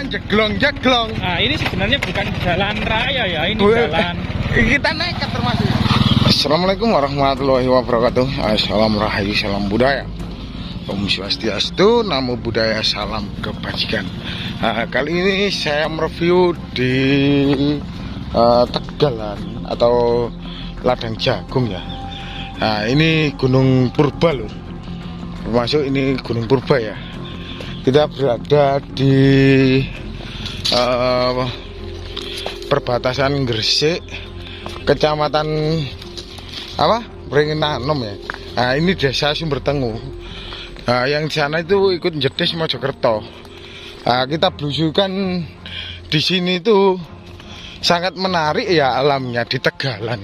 jeglong-jeglong. Nah, ini sebenarnya bukan jalan raya ya, ini jalan. Kita nekat termasuk. Assalamualaikum warahmatullahi wabarakatuh. Assalamualaikum, salam budaya. Om Swastiastu, Namo Buddhaya, salam kebajikan. Kali ini saya mereview di Tegalan atau ladang jagung ya. Nah, ini Gunung Purba loh. Termasuk ini Gunung Purba ya. Kita berada di perbatasan Gresik, Kecamatan Beringinanom ya. Nah, ini desa Sumbertengu. Nah, yang di sana itu ikut Jedes Mojokerto. Nah, kita belusukan di sini itu sangat menarik ya alamnya di Tegalan.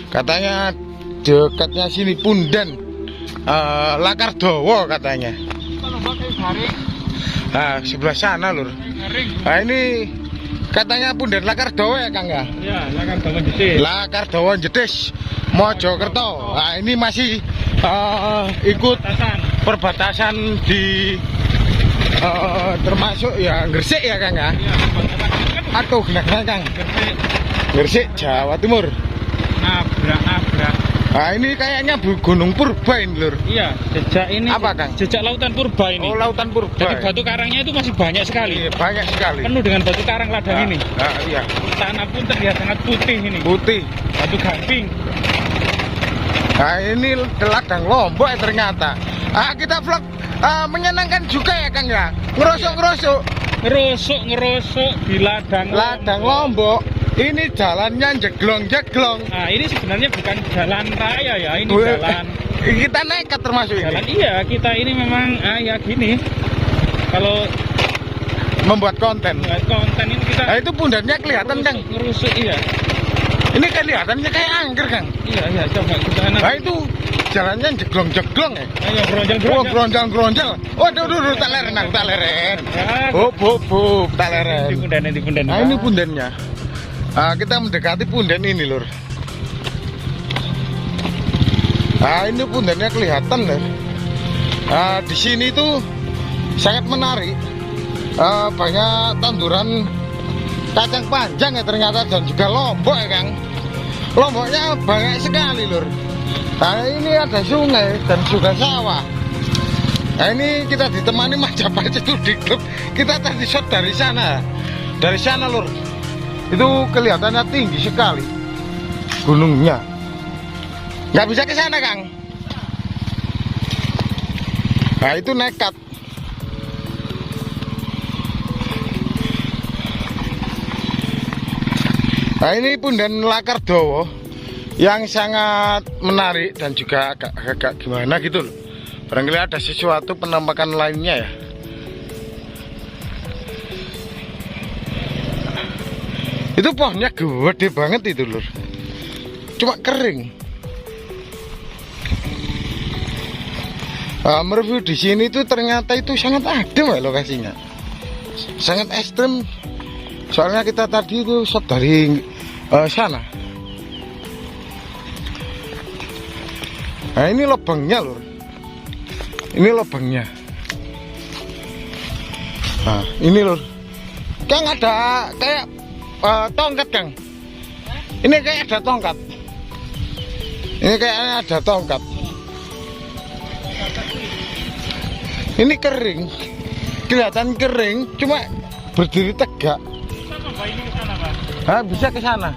Katanya dekatnya sini Punden, Lakardowo katanya. Nah, sebelah sana lur. Nah, ini katanya Punden Lakardowo ya Kang ya? Ya, Lakardowo Jedes. Lakardowo Jedes Mojokerto. Nah, ini masih ikut perbatasan di termasuk ya Gresik ya Kang ya? Atau gimana Kang? Gresik, Jawa Timur. Nabrak. Nah, ini kayaknya Gunung Purba ini lur. Iya, jejak ini. Apa Kang? Jejak lautan purba ini. Oh, lautan Purba. Jadi batu karangnya itu masih banyak sekali. Iya, banyak sekali. Penuh dengan batu karang ladang ini. Iya. Tanah pun terlihat sangat putih ini. Putih. Batu gamping. Nah, ini ladang Lombok ya ternyata. Kita vlog menyenangkan juga ya Kang ya. Ngerosok di ladang Lombok. Ini jalannya jeglong-jeglong. Nah, ini sebenarnya bukan jalan raya ya, ini jalan. Kita nekat termasuk Jalan ini. iya, kita ini memang ya gini. Kalau Membuat konten. ini kita. Nah, itu pundannya kelihatan Kang. Ngerusuk iya. Ini kelihatannya kayak angker Kang. Iya, coba kita Nah, itu jalannya jeglong-jeglong ya. Ayo Oh, gronjal-gronjal. Oh, duh, tak leren. Ya, Tak leren. di punden. Nah, ini pundennya. Kita mendekati punden ini lur. Nah, ini pundennya kelihatan lur. Di sini tuh sangat menarik. Banyak tanduran kacang panjang ya ternyata, dan juga lombok ya Kang. Lomboknya banyak sekali lur. Nah, ini ada sungai dan juga sawah. Nah, ini kita ditemani Majapahit itu di klub. Kita tadi shot dari sana lur. Itu kelihatannya tinggi sekali gunungnya. Nggak bisa ke sana Kang. Nah, itu nekat. Nah, ini Punden Lakardowo yang sangat menarik dan juga agak gimana gitu loh. Barangkali ada sesuatu penampakan lainnya ya. Itu pohonnya gede banget itu lur. Cuma kering. Mereview di sini tuh ternyata itu sangat adem ya lokasinya. Sangat ekstrim. Soalnya kita tadi itu shot dari sana. Nah, ini lubangnya lur. Ini lubangnya. Nah, ini lur. Kang ada kayak tongkat Kang. Ini kayak ada tongkat. Ini kayaknya ada tongkat. Ini kering. Kelihatan kering, cuma berdiri tegak. Bisa ke sana.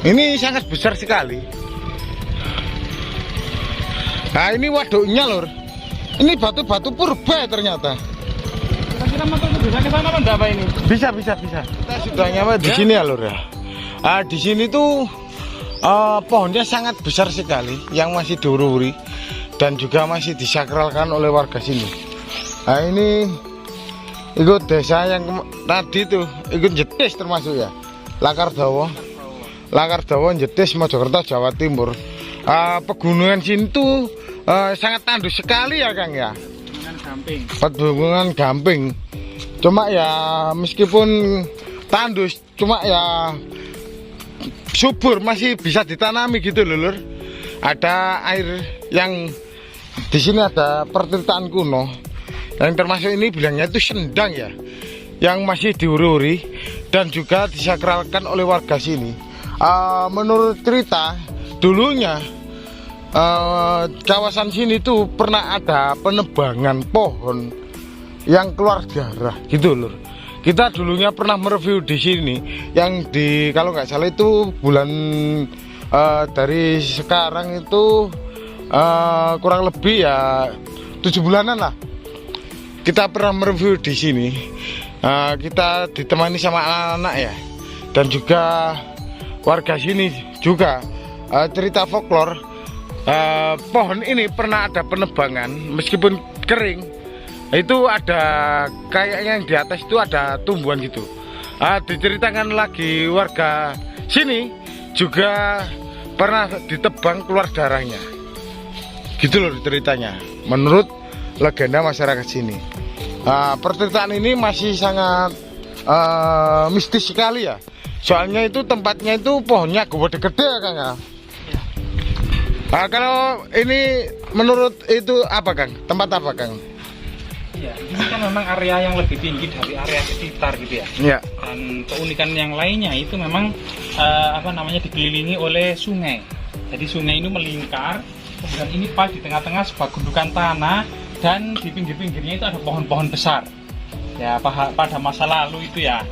Ini sangat besar sekali. Nah, ini waduknya lur. Ini batu-batu purba ternyata. Kita motor bisa ke sana enggak Pak ini? Bisa. Kita sudah nyampe di sini ya lur ya. Di sini tuh pohonnya sangat besar sekali yang masih diururi dan juga masih disakralkan oleh warga sini. Nah, ini ikut desa yang tadi tuh ikut Jedes termasuk ya. Lakardowo Jedes Mojokerto Jawa Timur. Pegunungan sini tuh sangat tandus sekali ya Kang ya. Pegunungan gamping. Cuma ya meskipun tandus, cuma ya subur, masih bisa ditanami gitu loh lur. Ada air yang di sini, ada pertirtaan kuno yang termasuk ini bilangnya itu sendang ya. yang masih diuri-uri dan juga disakralkan oleh warga sini. Menurut cerita dulunya kawasan sini tuh pernah ada penebangan pohon yang keluar darah gitu lur. Kita dulunya pernah mereview di sini yang di kalau nggak salah itu bulan dari sekarang itu kurang lebih ya 7 bulanan lah. Kita pernah mereview di sini. Kita ditemani sama anak-anak ya, dan juga warga sini juga cerita folklore. Pohon ini pernah ada penebangan meskipun kering, itu ada kayaknya yang di atas itu ada tumbuhan gitu. Diceritakan lagi warga sini juga pernah ditebang keluar darahnya gitu loh ceritanya menurut legenda masyarakat sini. Perceritaan ini masih sangat mistis sekali ya, soalnya itu tempatnya itu pohonnya gede-gede kan ya. Kalau ini menurut itu apa Kang? Tempat apa Kang? Iya, ini kan memang area yang lebih tinggi dari area sekitar gitu ya. Iya. Dan keunikan yang lainnya itu memang dikelilingi oleh sungai. Jadi sungai ini melingkar, kemudian ini pas di tengah-tengah sebuah gundukan tanah, dan di pinggir-pinggirnya itu ada pohon-pohon besar. Ya, pada masa lalu itu ya,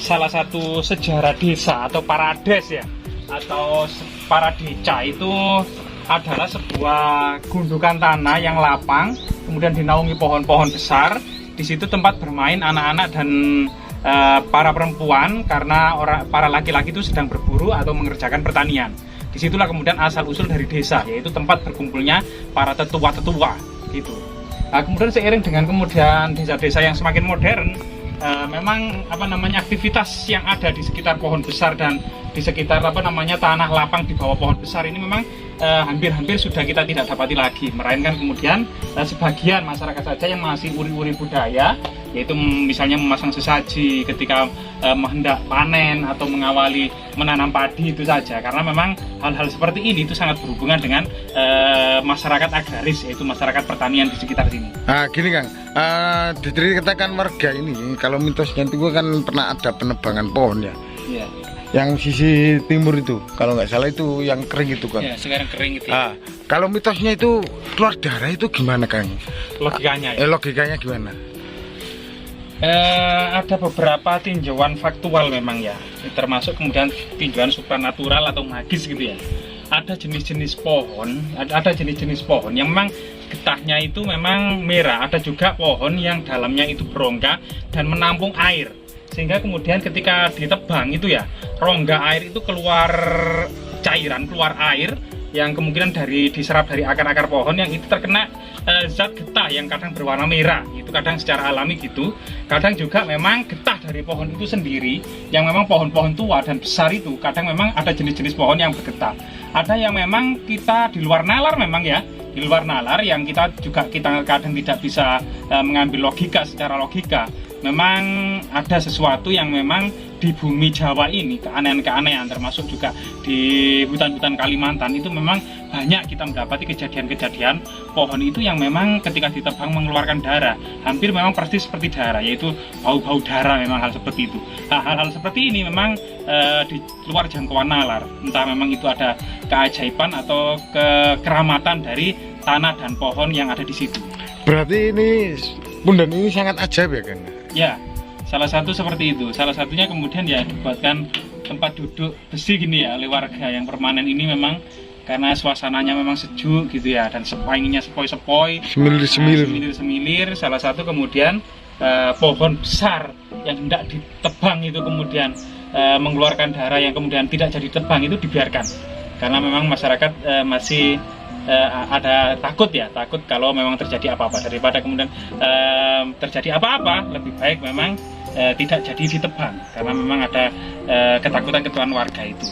salah satu sejarah desa atau parades ya, atau paradeca itu adalah sebuah gundukan tanah yang lapang, kemudian dinaungi pohon-pohon besar. Di situ tempat bermain anak-anak dan para perempuan, karena para laki-laki itu sedang berburu atau mengerjakan pertanian. Disitulah kemudian asal-usul dari desa, yaitu tempat berkumpulnya para tetua-tetua gitu. Kemudian seiring dengan kemudian desa-desa yang semakin modern, memang aktivitas yang ada di sekitar pohon besar dan di sekitar tanah lapang di bawah pohon besar ini memang hampir-hampir sudah kita tidak dapati lagi, melainkan kemudian sebagian masyarakat saja yang masih uri-uri budaya, yaitu misalnya memasang sesaji ketika hendak panen atau mengawali menanam padi, itu saja. Karena memang hal-hal seperti ini itu sangat berhubungan dengan masyarakat agraris, yaitu masyarakat pertanian di sekitar sini. Gini Kang, diceritakan warga ini kalau mitosnya itu kan pernah ada penebangan pohon ya. Iya. Yang sisi timur itu, kalau nggak salah itu yang kering itu kan. Ya, sekarang kering itu. Ya. Kalau mitosnya itu keluar darah itu gimana Kang? Logikanya ya? Logikanya gimana? Ada beberapa tinjauan faktual memang ya, termasuk kemudian tinjauan supranatural atau magis gitu ya. Ada jenis-jenis pohon yang memang getahnya itu memang merah. Ada juga pohon yang dalamnya itu berongga dan menampung air, sehingga kemudian ketika ditebang itu ya, rongga air itu keluar cairan, keluar air yang kemungkinan diserap dari akar-akar pohon yang itu terkena zat getah yang kadang berwarna merah. Itu kadang secara alami gitu, kadang juga memang getah dari pohon itu sendiri yang memang pohon-pohon tua dan besar itu kadang memang ada jenis-jenis pohon yang bergetah. Ada yang memang kita di luar nalar memang ya, di luar nalar yang kita kadang tidak bisa mengambil logika secara logika. Memang ada sesuatu yang memang di bumi Jawa ini, keanehan-keanehan, termasuk juga di hutan-hutan Kalimantan itu memang banyak kita mendapati kejadian-kejadian pohon itu yang memang ketika ditebang mengeluarkan darah, hampir memang persis seperti darah, yaitu bau-bau darah, memang hal seperti itu. Hal-hal seperti ini memang di luar jangkauan nalar, entah memang itu ada keajaiban atau kekeramatan dari tanah dan pohon yang ada di situ. Berarti ini Bundan ini sangat ajaib ya Kang? Ya, salah satu seperti itu. Salah satunya kemudian ya dibuatkan tempat duduk besi gini ya oleh warga yang permanen ini, memang karena suasananya memang sejuk gitu ya, dan anginnya sepoi-sepoi, semilir. Salah satu kemudian pohon besar yang hendak ditebang itu kemudian mengeluarkan darah yang kemudian tidak jadi tebang itu dibiarkan, karena memang masyarakat masih ada takut kalau memang terjadi apa-apa, daripada kemudian terjadi apa-apa lebih baik memang tidak jadi ditebang, karena memang ada ketakutan warga itu.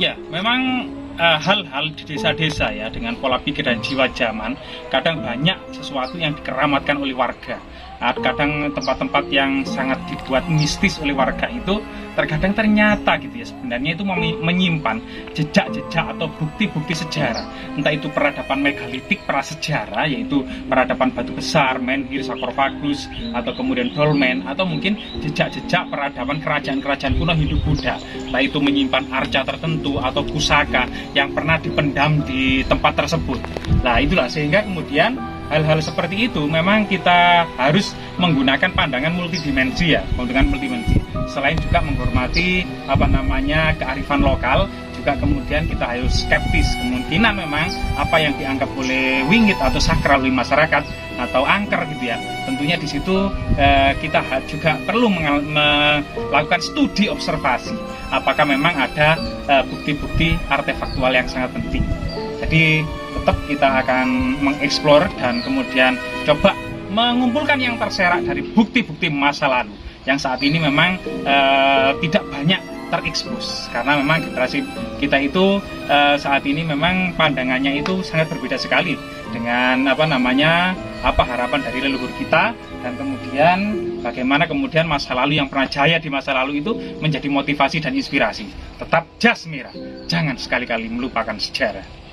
Ya, memang hal-hal di desa-desa ya, dengan pola pikir dan jiwa zaman, kadang banyak sesuatu yang dikeramatkan oleh warga. Kadang tempat-tempat yang sangat dibuat mistis oleh warga itu terkadang ternyata gitu ya, sebenarnya itu menyimpan jejak-jejak atau bukti-bukti sejarah, entah itu peradaban megalitik prasejarah, yaitu peradaban batu besar, menhir, sarkofagus, atau kemudian dolmen, atau mungkin jejak-jejak peradaban kerajaan-kerajaan kuno Hindu-Buddha, entah itu menyimpan arca tertentu atau pusaka yang pernah dipendam di tempat tersebut. Nah itulah, sehingga kemudian hal-hal seperti itu memang kita harus menggunakan pandangan multidimensi ya, dengan multidimensi. Selain juga menghormati kearifan lokal, juga kemudian kita harus skeptis kemungkinan memang apa yang dianggap oleh wingit atau sakral oleh masyarakat atau angker gitu ya. Tentunya di situ kita juga perlu melakukan studi observasi apakah memang ada bukti-bukti artefaktual yang sangat penting. Jadi tetap kita akan mengeksplor dan kemudian coba mengumpulkan yang terserak dari bukti-bukti masa lalu yang saat ini memang tidak banyak terekspos, karena memang generasi kita itu saat ini memang pandangannya itu sangat berbeda sekali dengan harapan dari leluhur kita, dan kemudian bagaimana kemudian masa lalu yang pernah jaya di masa lalu itu menjadi motivasi dan inspirasi. Tetap jas merah, jangan sekali-kali melupakan sejarah.